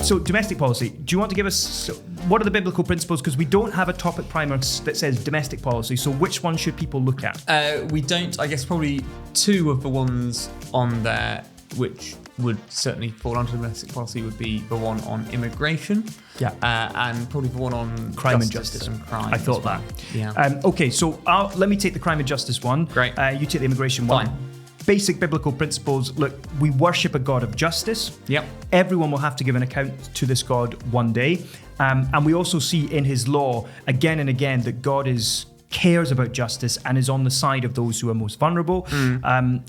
So domestic policy, do you want to give us, what are the biblical principles? Because we don't have a topic primer that says domestic policy, so which one should people look at? We don't. I guess probably two of the ones on there which would certainly fall under domestic policy would be the one on immigration, and probably the one on crime and justice. And crime. I thought that. Yeah. Okay, so let me take the crime and justice one. Great. You take the immigration one. Fine. Basic biblical principles. Look, we worship a God of justice. Yep. Everyone will have to give an account to this God one day. And we also see in his law again and again that God cares about justice and is on the side of those who are most vulnerable.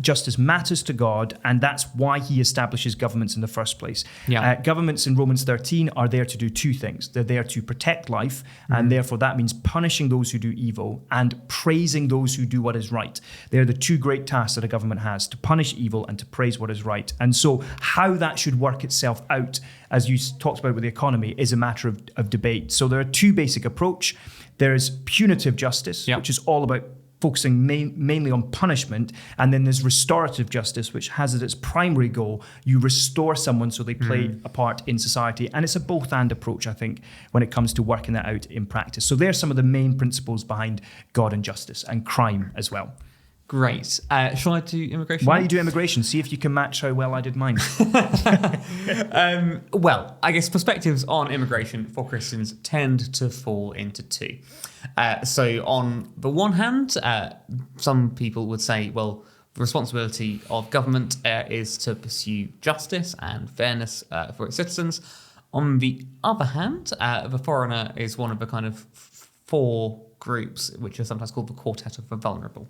Justice matters to God, and that's why he establishes governments in the first place. Governments in Romans 13 are there to do two things. They're there to protect life, and therefore that means punishing those who do evil and praising those who do what is right. They're the two great tasks that a government has, to punish evil and to praise what is right. And so how that should work itself out, as you talked about with the economy, is a matter of debate. So there are two basic approaches. There's punitive justice, which is all about focusing mainly on punishment. And then there's restorative justice, which has as its primary goal, you restore someone so they play a part in society. And it's a both and approach, I think, when it comes to working that out in practice. So there's some of the main principles behind God and justice and crime as well. Great. Shall I do immigration? Why don't you do immigration? See if you can match how well I did mine. Well, I guess perspectives on immigration for Christians tend to fall into two. So on the one hand, some people would say, well, the responsibility of government is to pursue justice and fairness for its citizens. On the other hand, the foreigner is one of the kind of four groups, which are sometimes called the quartet of the vulnerable.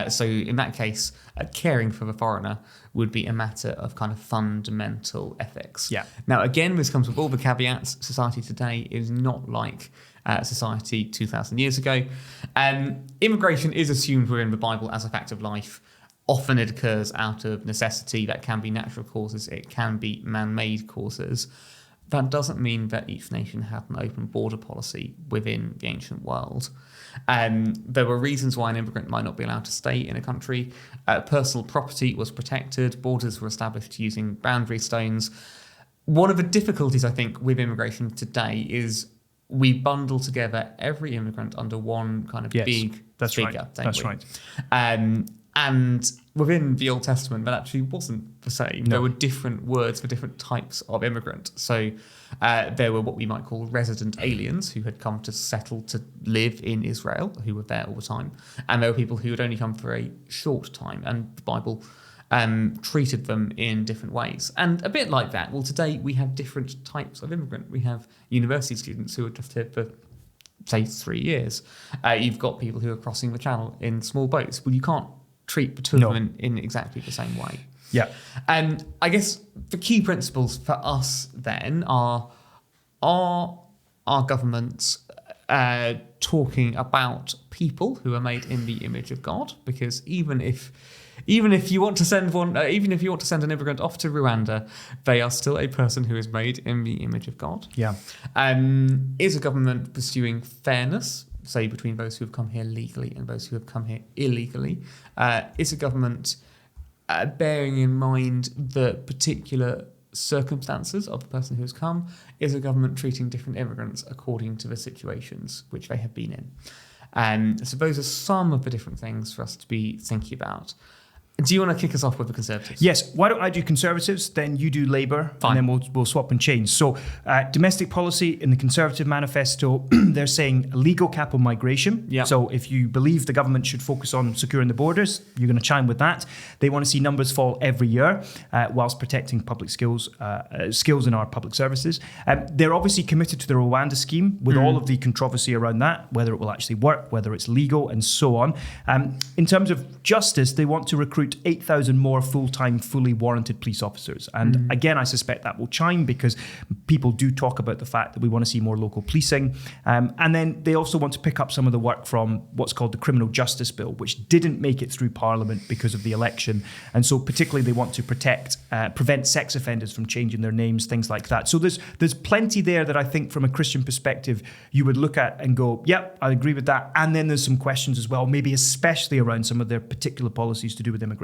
So in that case, caring for the foreigner would be a matter of kind of fundamental ethics. Now, again, this comes with all the caveats. Society today is not like society 2,000 years ago. Immigration is assumed within the Bible as a fact of life. Often it occurs out of necessity. That can be natural causes. It can be man-made causes. That doesn't mean that each nation had an open border policy within the ancient world. There were reasons why an immigrant might not be allowed to stay in a country. Personal property was protected. Borders were established using boundary stones. One of the difficulties, I think, with immigration today is we bundle together every immigrant under one kind of big figure. That's right. And within the Old Testament, that actually wasn't the same. No. There were different words for different types of immigrant. So there were what we might call resident aliens who had come to settle to live in Israel, who were there all the time. And there were people who had only come for a short time. And the Bible treated them in different ways. And a bit like that, well, today we have different types of immigrant. We have university students who are just here for, say, 3 years. You've got people who are crossing the channel in small boats. Well, you can't treat the two of them in exactly the same way. And I guess the key principles for us then are governments talking about people who are made in the image of God? Because even if you want to send an immigrant off to Rwanda, they are still a person who is made in the image of God. Is a government pursuing fairness, say between those who have come here legally and those who have come here illegally? Is a government bearing in mind the particular circumstances of the person who has come? Is a government treating different immigrants according to the situations which they have been in? So those are some of the different things for us to be thinking about. Do you want to kick us off with the Conservatives? Yes. Why don't I do Conservatives, then you do Labour, and then we'll swap and change. So domestic policy in the Conservative manifesto, they're saying legal capital migration. So if you believe the government should focus on securing the borders, you're going to chime with that. They want to see numbers fall every year whilst protecting public skills in our public services. They're obviously committed to the Rwanda scheme with all of the controversy around that, whether it will actually work, whether it's legal and so on. In terms of justice, they want to recruit 8,000 more full-time, fully warranted police officers. And again, I suspect that will chime because people do talk about the fact that we want to see more local policing. And then they also want to pick up some of the work from what's called the Criminal Justice Bill, which didn't make it through Parliament because of the election. And so particularly they want to prevent sex offenders from changing their names, things like that. So there's plenty there that I think from a Christian perspective, you would look at and go, yep, I agree with that. And then there's some questions as well, maybe especially around some of their particular policies to do with immigration.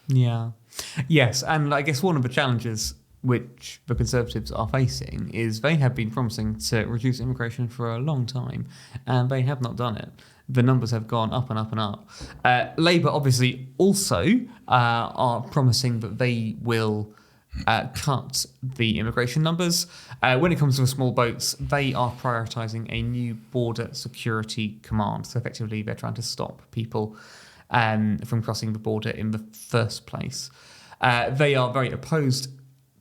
Yes, and I guess one of the challenges which the Conservatives are facing is they have been promising to reduce immigration for a long time, and they have not done it. The numbers have gone up and up and up. Labour obviously also are promising that they will cut the immigration numbers. When it comes to small boats, they are prioritising a new border security command. So effectively, they're trying to stop people from crossing the border in the first place. They are very opposed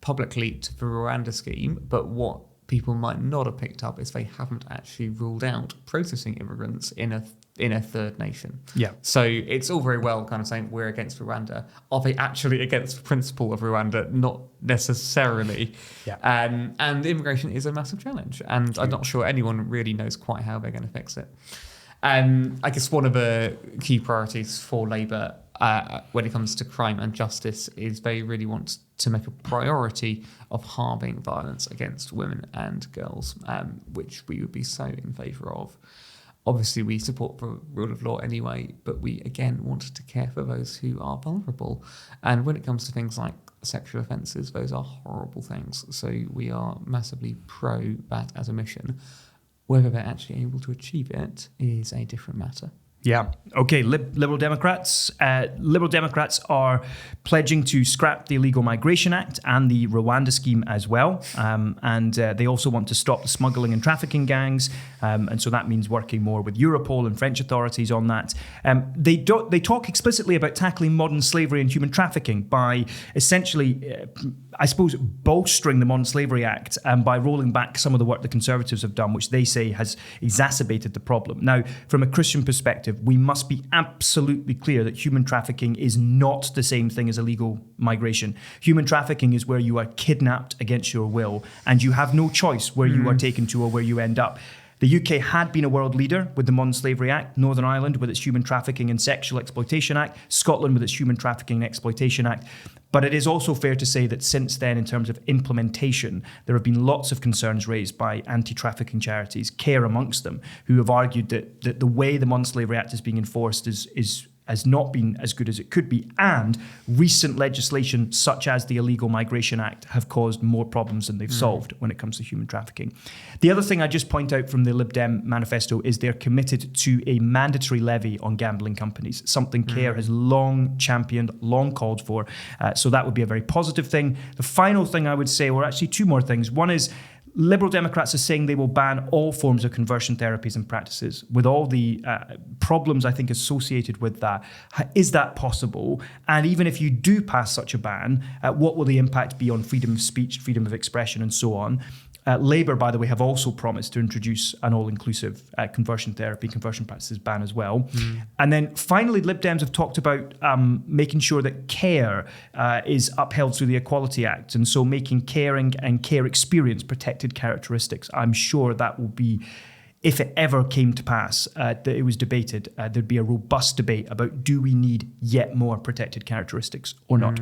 publicly to the Rwanda scheme, but what people might not have picked up is they haven't actually ruled out processing immigrants in a third nation. Yeah. So it's all very well kind of saying we're against Rwanda. Are they actually against the principle of Rwanda? Not necessarily. Yeah. And immigration is a massive challenge, and I'm not sure anyone really knows quite how they're going to fix it. I guess one of the key priorities for Labour when it comes to crime and justice is they really want to make a priority of halving violence against women and girls, which we would be so in favour of. Obviously, we support the rule of law anyway, but we, again, want to care for those who are vulnerable. And when it comes to things like sexual offences, those are horrible things. So we are massively pro that as a mission. Whether they're actually able to achieve it is a different matter. Yeah. Okay. Liberal Democrats. Liberal Democrats are pledging to scrap the Illegal Migration Act and the Rwanda scheme as well. And they also want to stop the smuggling and trafficking gangs. And so that means working more with Europol and French authorities on that. They talk explicitly about tackling modern slavery and human trafficking by essentially, I suppose, bolstering the Modern Slavery Act and by rolling back some of the work the Conservatives have done, which they say has exacerbated the problem. Now, from a Christian perspective, we must be absolutely clear that human trafficking is not the same thing as illegal migration. Human trafficking is where you are kidnapped against your will and you have no choice where you are taken to or where you end up. The UK had been a world leader with the Modern Slavery Act, Northern Ireland with its Human Trafficking and Sexual Exploitation Act, Scotland with its Human Trafficking and Exploitation Act. But it is also fair to say that since then, in terms of implementation, there have been lots of concerns raised by anti-trafficking charities, CARE amongst them, who have argued that the way the Modern Slavery Act is being enforced has not been as good as it could be, and recent legislation such as the Illegal Migration Act have caused more problems than they've solved when it comes to human trafficking. The other thing I just point out from the Lib Dem manifesto is they're committed to a mandatory levy on gambling companies, something CARE has long championed, long called for, so that would be a very positive thing. The final thing I would say, or actually two more things. One is Liberal Democrats are saying they will ban all forms of conversion therapies and practices with all the problems, I think, associated with that. Is that possible? And even if you do pass such a ban, what will the impact be on freedom of speech, freedom of expression, and so on? Labour, by the way, have also promised to introduce an all-inclusive conversion therapy, conversion practices ban as well. And then finally, Lib Dems have talked about making sure that care is upheld through the Equality Act, and so making caring and care experience protected characteristics. I'm sure that will be, if it ever came to pass, that it was debated, there'd be a robust debate about do we need yet more protected characteristics or not.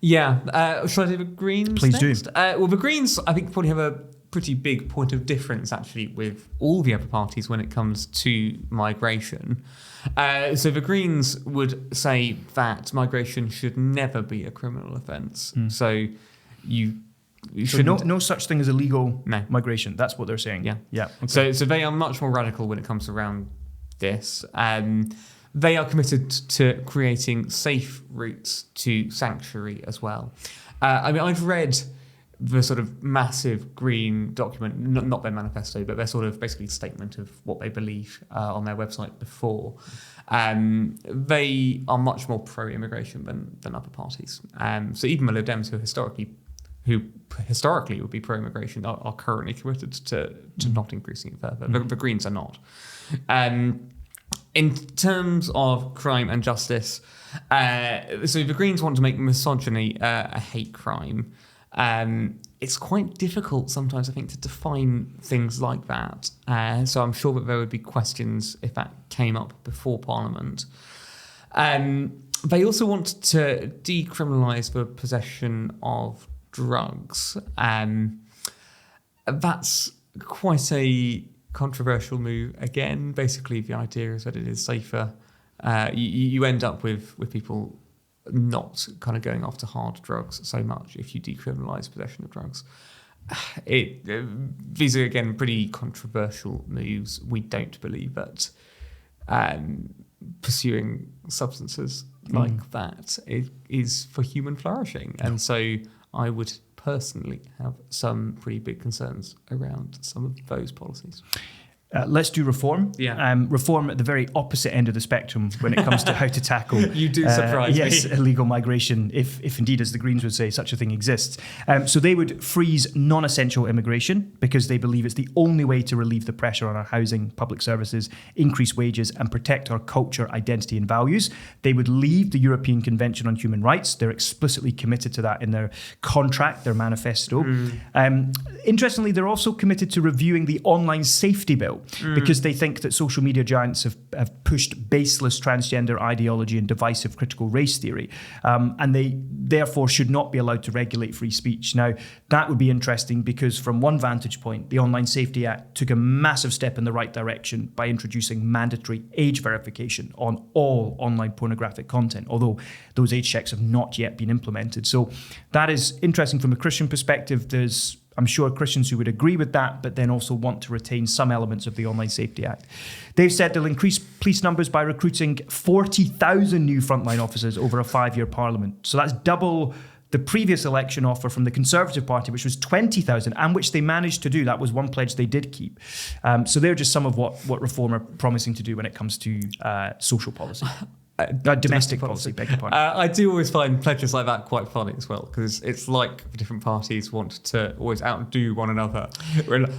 Yeah. Shall I do the Greens Please next? do. Well, the Greens, I think, probably have a pretty big point of difference, actually, with all the other parties when it comes to migration. So the Greens would say that migration should never be a criminal offence. So you so no such thing as illegal migration. That's what they're saying. Yeah. Okay. So they are much more radical when it comes around this. They are committed to creating safe routes to sanctuary as well. I mean, I've read the sort of massive Green document, not their manifesto, but their sort of basically statement of what they believe on their website before. They are much more pro-immigration than other parties. So even the Lib Dems, who historically would be pro-immigration, are currently committed to not increasing it further. The Greens are not. In terms of crime and justice, so the Greens want to make misogyny a hate crime. It's quite difficult sometimes, I think, to define things like that. So I'm sure that there would be questions if that came up before Parliament. They also want to decriminalise the possession of drugs. That's quite a controversial move. Again, basically the idea is that it is safer. You end up with people not kind of going after hard drugs so much if you decriminalise possession of drugs. These are, again, pretty controversial moves. We don't believe that pursuing substances like that is for human flourishing. And so I would personally have some pretty big concerns around some of those policies. Let's do reform. Reform at the very opposite end of the spectrum when it comes to how to tackle you do surprise me. Yes, illegal migration, if indeed, as the Greens would say, such a thing exists. So they would freeze non-essential immigration because they believe it's the only way to relieve the pressure on our housing, public services, increase wages and protect our culture, identity and values. They would leave the European Convention on Human Rights. They're explicitly committed to that in their contract, their manifesto. Interestingly, they're also committed to reviewing the online safety bill, because they think that social media giants have pushed baseless transgender ideology and divisive critical race theory, and they therefore should not be allowed to regulate free speech. Now, that would be interesting because from one vantage point, the Online Safety Act took a massive step in the right direction by introducing mandatory age verification on all online pornographic content, although those age checks have not yet been implemented. So that is interesting from a Christian perspective. There's, I'm sure, Christians who would agree with that, but then also want to retain some elements of the Online Safety Act. They've said they'll increase police numbers by recruiting 40,000 new frontline officers over a 5-year parliament. So that's double the previous election offer from the Conservative Party, which was 20,000, and which they managed to do. That was one pledge they did keep. So they're just some of what Reform are promising to do when it comes to social policy. Domestic policy, beg your pardon. I do always find pledges like that quite funny as well, because it's like different parties want to always outdo one another.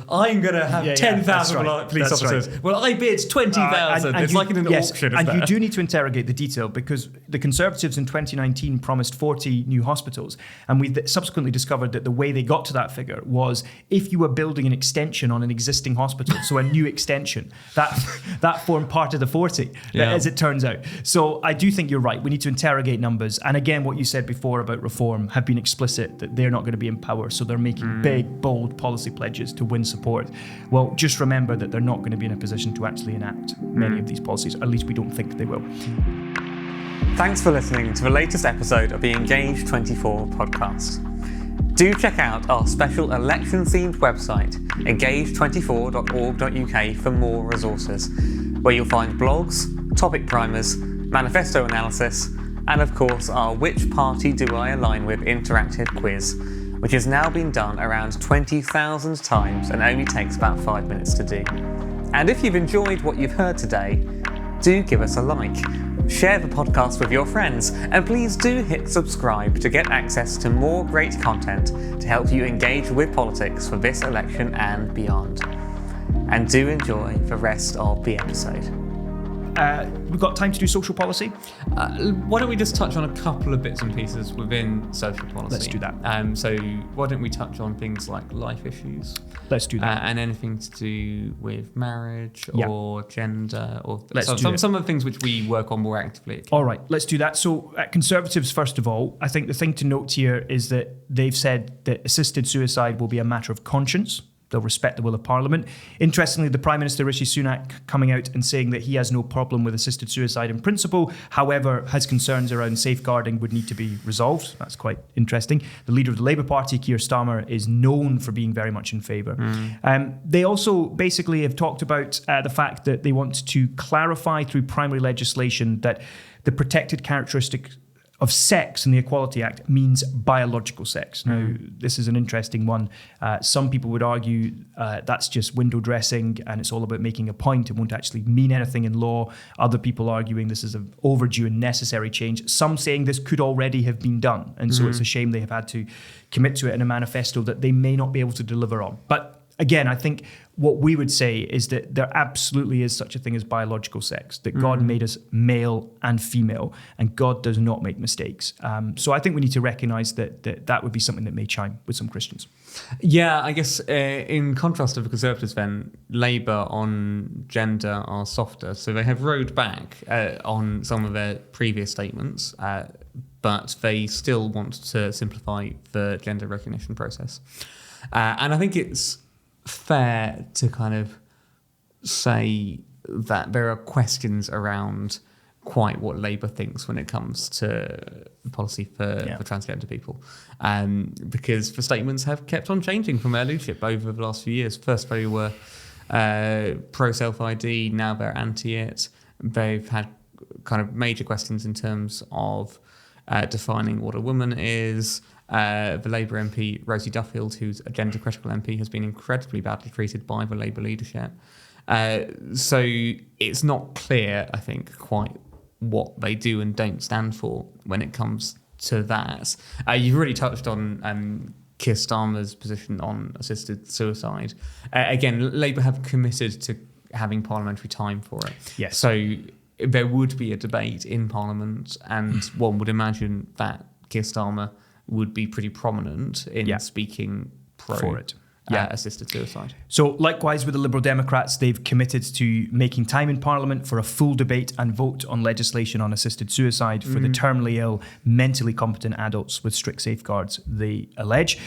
I'm going to have 10,000 police officers. Right. Well, I bid 20,000. It's like in an auction. And you do need to interrogate the detail, because the Conservatives in 2019 promised 40 new hospitals. And we subsequently discovered that the way they got to that figure was if you were building an extension on an existing hospital, so a new extension, that formed part of the 40, as it turns out. So I do think you're right. We need to interrogate numbers. And again, what you said before about Reform have been explicit that they're not going to be in power. So they're making big, bold policy pledges to win support. Well, just remember that they're not going to be in a position to actually enact many of these policies. Or at least we don't think they will. Thanks for listening to the latest episode of the engaGE24 podcast. Do check out our special election-themed website, engaGE24.org.uk, for more resources, where you'll find blogs, topic primers, manifesto analysis, and of course our Which Party Do I Align With interactive quiz, which has now been done around 20,000 times and only takes about 5 minutes to do. And if you've enjoyed what you've heard today, do give us a like, share the podcast with your friends, and please do hit subscribe to get access to more great content to help you engage with politics for this election and beyond. And do enjoy the rest of the episode. We've got time to do social policy. Why don't we just touch on a couple of bits and pieces within social policy? Let's do that. So why don't we touch on things like life issues? Let's do that. And anything to do with marriage or gender, or some of the things which we work on more actively. All right, let's do that. So Conservatives, first of all, I think the thing to note here is that they've said that assisted suicide will be a matter of conscience. They'll respect the will of Parliament. Interestingly, the Prime Minister, Rishi Sunak, coming out and saying that he has no problem with assisted suicide in principle, however, has concerns around safeguarding would need to be resolved. That's quite interesting. The leader of the Labour Party, Keir Starmer, is known for being very much in favour. They also basically have talked about the fact that they want to clarify through primary legislation that the protected characteristic of sex in the Equality Act means biological sex. Now, this is an interesting one. Some people would argue that's just window dressing and it's all about making a point. It won't actually mean anything in law. Other people arguing this is an overdue and necessary change. Some saying this could already have been done. And so it's a shame they have had to commit to it in a manifesto that they may not be able to deliver on. But again, I think what we would say is that there absolutely is such a thing as biological sex, that God made us male and female, and God does not make mistakes. So I think we need to recognise that would be something that may chime with some Christians. Yeah, I guess in contrast to the Conservatives then, Labour on gender are softer. So they have rowed back on some of their previous statements, but they still want to simplify the gender recognition process. And I think it's fair to kind of say that there are questions around quite what Labour thinks when it comes to policy for transgender people. Because the statements have kept on changing from their leadership over the last few years. First they were pro-self-ID, now they're anti it. They've had kind of major questions in terms of defining what a woman is. The Labour MP, Rosie Duffield, who's a gender-critical MP, has been incredibly badly treated by the Labour leadership. So it's not clear, I think, quite what they do and don't stand for when it comes to that. You've really touched on Keir Starmer's position on assisted suicide. Again, Labour have committed to having parliamentary time for it. Yes. So there would be a debate in Parliament, and one would imagine that Keir Starmer would be pretty prominent in speaking for it. Assisted suicide. So likewise with the Liberal Democrats, they've committed to making time in Parliament for a full debate and vote on legislation on assisted suicide for the terminally ill, mentally competent adults with strict safeguards, they allege.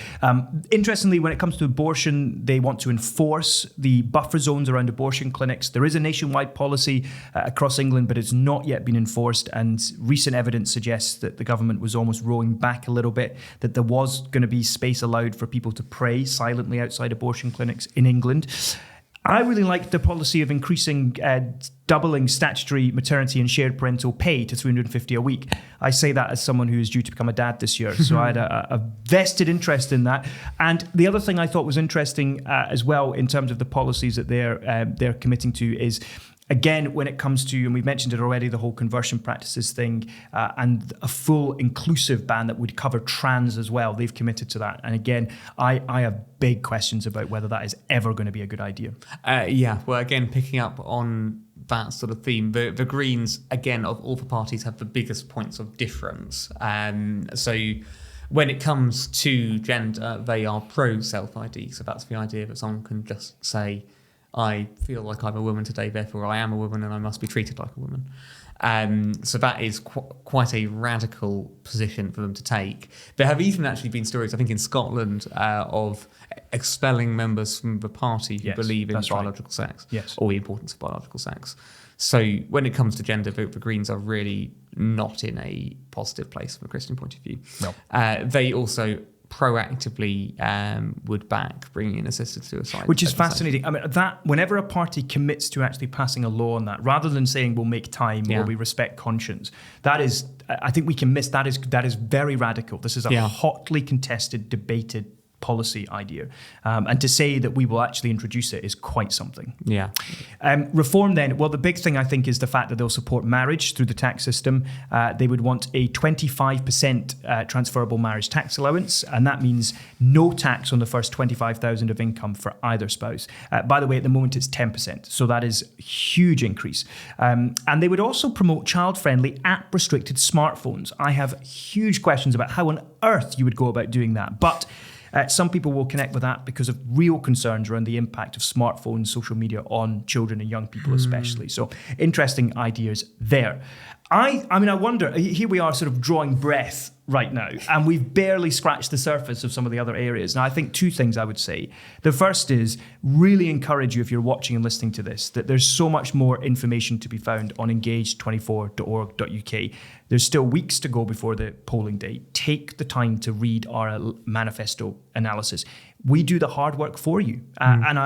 Interestingly, when it comes to abortion, they want to enforce the buffer zones around abortion clinics. There is a nationwide policy across England, but it's not yet been enforced, and recent evidence suggests that the government was almost rowing back a little bit, that there was going to be space allowed for people to pray silently outside abortion clinics in England. I really like the policy of increasing, doubling statutory maternity and shared parental pay to $350 a week. I say that as someone who is due to become a dad this year, so I had a vested interest in that. And the other thing I thought was interesting as well in terms of the policies that they're committing to is, again, when it comes to, and we've mentioned it already, the whole conversion practices thing and a full inclusive ban that would cover trans as well. They've committed to that. And again, I have big questions about whether that is ever going to be a good idea. Well, again, picking up on that sort of theme, the Greens, again, of all the parties, have the biggest points of difference. So when it comes to gender, they are pro-self-ID. So that's the idea that someone can just say, I feel like I'm a woman today, therefore I am a woman and I must be treated like a woman. So that is quite a radical position for them to take. There have even actually been stories, I think in Scotland, of expelling members from the party who believe in biological sex, or the importance of biological sex. So when it comes to gender, the Greens are really not in a positive place from a Christian point of view. No. They also proactively would back bringing in assisted suicide. Which is fascinating. I mean, that whenever a party commits to actually passing a law on that, rather than saying we'll make time or we respect conscience, that is, I think we can miss, that is very radical. This is a hotly contested, debated policy idea. And to say that we will actually introduce it is quite something. Yeah. Reform then, well, the big thing I think is the fact that they'll support marriage through the tax system. They would want a 25% transferable marriage tax allowance, and that means no tax on the first $25,000 of income for either spouse. By the way, at the moment it's 10%, so that is a huge increase. And they would also promote child-friendly app-restricted smartphones. I have huge questions about how on earth you would go about doing that, but some people will connect with that because of real concerns around the impact of smartphones, social media on children and young people especially. So interesting ideas there. I mean, I wonder, here we are sort of drawing breath right now, and we've barely scratched the surface of some of the other areas. Now, I think two things I would say. The first is really encourage you, if you're watching and listening to this, that there's so much more information to be found on engaGE24.org.uk. There's still weeks to go before the polling day. Take the time to read our manifesto analysis. We do the hard work for you. And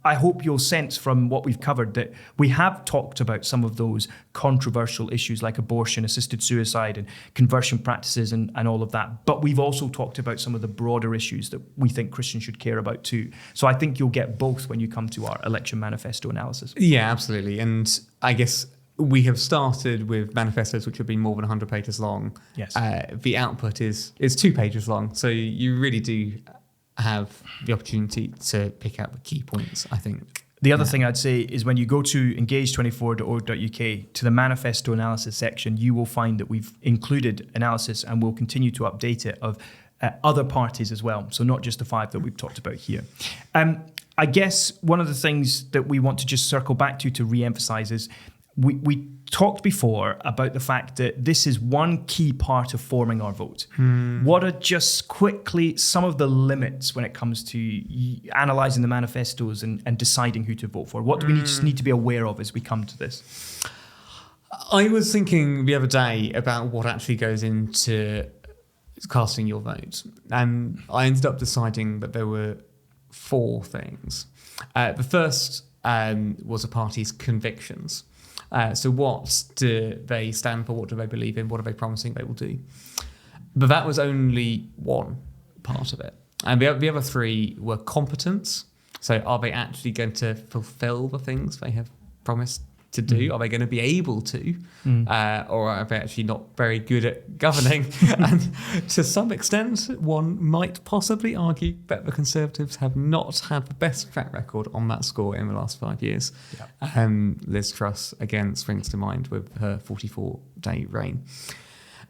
I hope you'll sense from what we've covered that we have talked about some of those controversial issues like abortion, assisted suicide and conversion practices and all of that. But we've also talked about some of the broader issues that we think Christians should care about too. So I think you'll get both when you come to our election manifesto analysis. Yeah, absolutely. And I guess we have started with manifestos which have been more than 100 pages long. Yes. The output is 2 pages long. So you really do have the opportunity to pick out the key points, I think. The other thing I'd say is when you go to engaGE24.org.uk to the manifesto analysis section, you will find that we've included analysis and we'll continue to update it of other parties as well. So not just the 5 that we've talked about here. I guess one of the things that we want to just circle back to re-emphasize is we talked before about the fact that this is one key part of forming our vote. What are just quickly some of the limits when it comes to analysing the manifestos and deciding who to vote for? What do we just need to be aware of as we come to this? I was thinking the other day about what actually goes into casting your vote, and I ended up deciding that there were 4 things. The first was a party's convictions. So what do they stand for? What do they believe in? What are they promising they will do? But that was only one part of it. And the other 3 were competence. So are they actually going to fulfill the things they have promised to do? Are they going to be able to? Or are they actually not very good at governing? And to some extent, one might possibly argue that the Conservatives have not had the best track record on that score in the last 5 years. Liz Truss, again, springs to mind with her 44-day reign.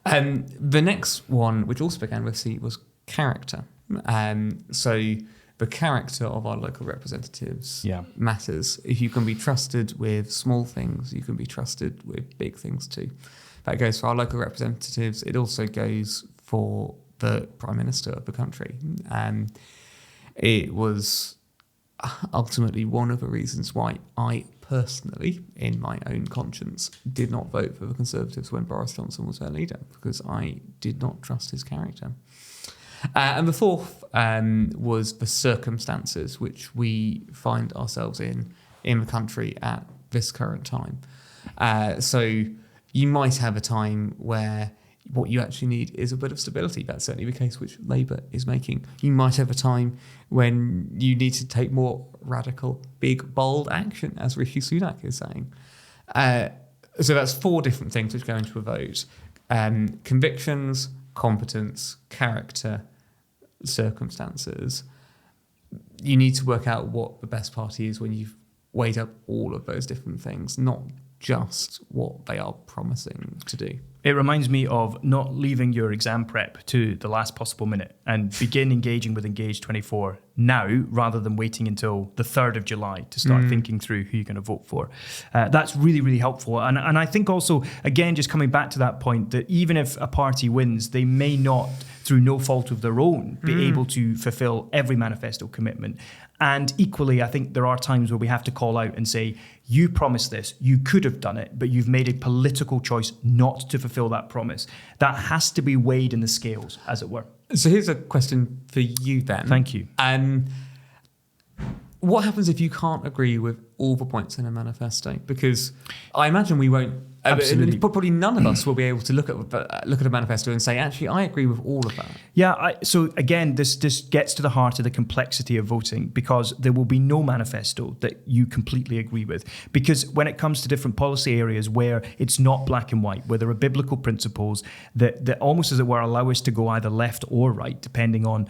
The next one, which also began with C, was character. So the character of our local representatives matters. If you can be trusted with small things, you can be trusted with big things too. That goes for our local representatives. It also goes for the Prime Minister of the country. It was ultimately one of the reasons why I personally, in my own conscience, did not vote for the Conservatives when Boris Johnson was their leader, because I did not trust his character. And the fourth was the circumstances which we find ourselves in the country at this current time. So you might have a time where what you actually need is a bit of stability. That's certainly the case which Labour is making. You might have a time when you need to take more radical, big, bold action, as Rishi Sunak is saying. So that's 4 different things which go into a vote. Convictions, competence, character, circumstances. You need to work out what the best party is when you've weighed up all of those different things, not just what they are promising to do. It reminds me of not leaving your exam prep to the last possible minute and begin engaging with engaGE24 now rather than waiting until the 3rd of July to start thinking through who you're going to vote for. That's really, really helpful. And I think also, again, just coming back to that point, that even if a party wins, they may not, through no fault of their own, be able to fulfill every manifesto commitment. And equally, I think there are times where we have to call out and say, you promised this, you could have done it, but you've made a political choice not to fulfill that promise. That has to be weighed in the scales, as it were. So here's a question for you then. Thank you. What happens if you can't agree with all the points in a manifesto? Because I imagine we won't. Absolutely. Probably none of us will be able to look at a manifesto and say, actually, I agree with all of that. Yeah. So again, this gets to the heart of the complexity of voting, because there will be no manifesto that you completely agree with. Because when it comes to different policy areas where it's not black and white, where there are biblical principles that almost, as it were, allow us to go either left or right, depending on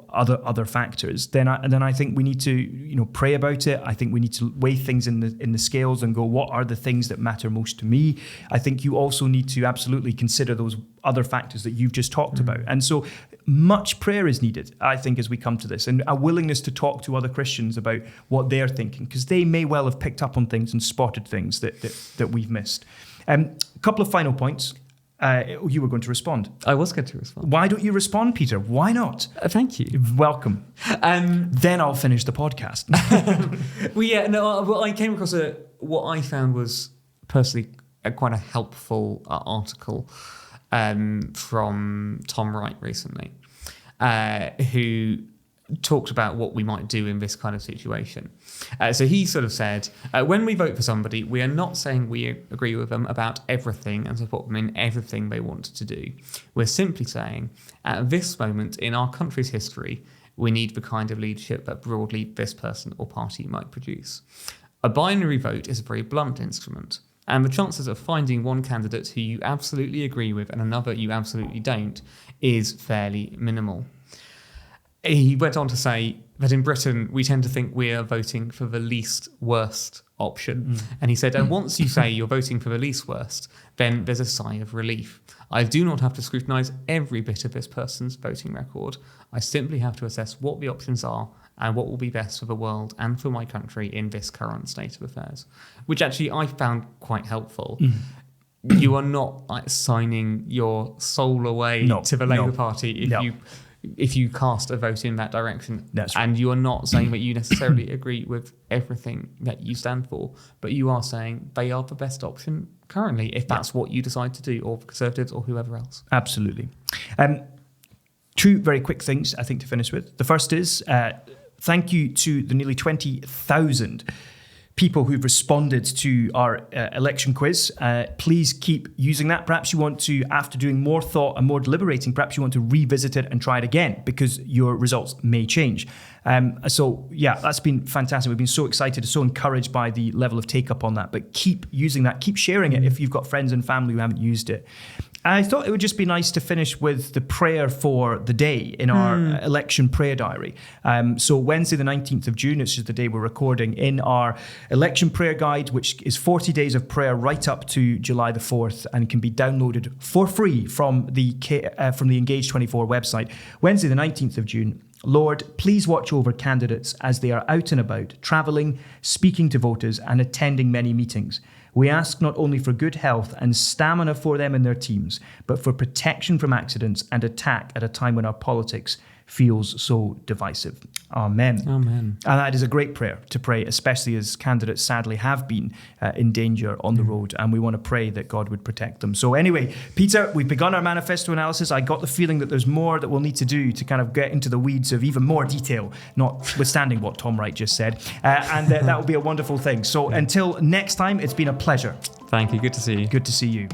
other factors, then I think we need to pray about it. I think we need to weigh things in the scales and go, what are the things that matter most to me? I think you also need to absolutely consider those other factors that you've just talked about. And so much prayer is needed, I think, as we come to this, and a willingness to talk to other Christians about what they're thinking, because they may well have picked up on things and spotted things that we've missed. A couple of final points. You were going to respond. I was going to respond. Why don't you respond, Peter? Why not? Thank you. Welcome. Then I'll finish the podcast. I came across what I found was personally quite a helpful article from Tom Wright recently, who talked about what we might do in this kind of situation. So he sort of said, when we vote for somebody, we are not saying we agree with them about everything and support them in everything they want to do. We're simply saying, at this moment in our country's history, we need the kind of leadership that broadly this person or party might produce. A binary vote is a very blunt instrument, and the chances of finding one candidate who you absolutely agree with and another you absolutely don't is fairly minimal. He went on to say that in Britain, we tend to think we are voting for the least worst option. And he said, and once you say you're voting for the least worst, then there's a sigh of relief. I do not have to scrutinise every bit of this person's voting record. I simply have to assess what the options are and what will be best for the world and for my country in this current state of affairs, which actually I found quite helpful. You are not signing your soul away to the Labour Party if you if you cast a vote in that direction. That's right. And you are not saying that you necessarily agree with everything that you stand for, but you are saying they are the best option currently, if that's what you decide to do, or Conservatives or whoever else. Absolutely. Two very quick things, I think, to finish with. The first is thank you to the nearly 20,000 people who've responded to our election quiz. Please keep using that. Perhaps you want to, after doing more thought and more deliberating, perhaps you want to revisit it and try it again, because your results may change. So yeah, that's been fantastic. We've been so excited, so encouraged by the level of take up on that. But keep using that, keep sharing it if you've got friends and family who haven't used it. I thought it would just be nice to finish with the prayer for the day in our election prayer diary. So Wednesday the 19th of June, it's just the day we're recording, in our election prayer guide, which is 40 days of prayer right up to July the 4th and can be downloaded for free from the engaGE24 website. Wednesday the 19th of June. Lord, please watch over candidates as they are out and about, travelling, speaking to voters and attending many meetings. We ask not only for good health and stamina for them and their teams, but for protection from accidents and attack at a time when our politics feels so divisive. Amen. Amen. And that is a great prayer to pray, especially as candidates sadly have been in danger on the road, and we want to pray that God would protect them. So anyway, Peter, we've begun our manifesto analysis. I got the feeling that there's more that we'll need to do to kind of get into the weeds of even more detail, notwithstanding what Tom Wright just said, and that will be a wonderful thing. So until next time, it's been a pleasure. Thank you. Good to see you. Good to see you.